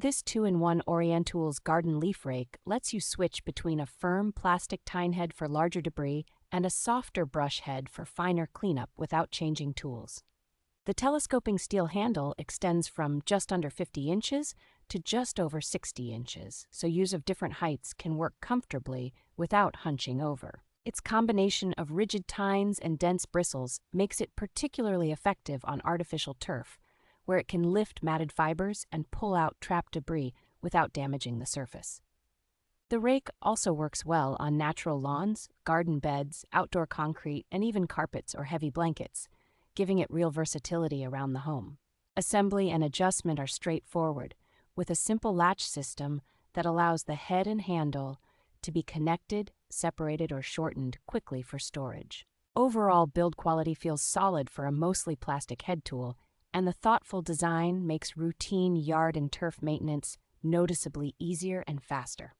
This 2-in-1 ORIENTOOLS Garden Leaf Rake lets you switch between a firm plastic tine head for larger debris and a softer brush head for finer cleanup without changing tools. The telescoping steel handle extends from just under 50 inches to just over 60 inches, so use of different heights can work comfortably without hunching over. Its combination of rigid tines and dense bristles makes it particularly effective on artificial turf, where it can lift matted fibers and pull out trapped debris without damaging the surface. The rake also works well on natural lawns, garden beds, outdoor concrete, and even carpets or heavy blankets, giving it real versatility around the home. Assembly and adjustment are straightforward, with a simple latch system that allows the head and handle to be connected, separated, or shortened quickly for storage. Overall build quality feels solid for a mostly plastic head tool, and the thoughtful design makes routine yard and turf maintenance noticeably easier and faster.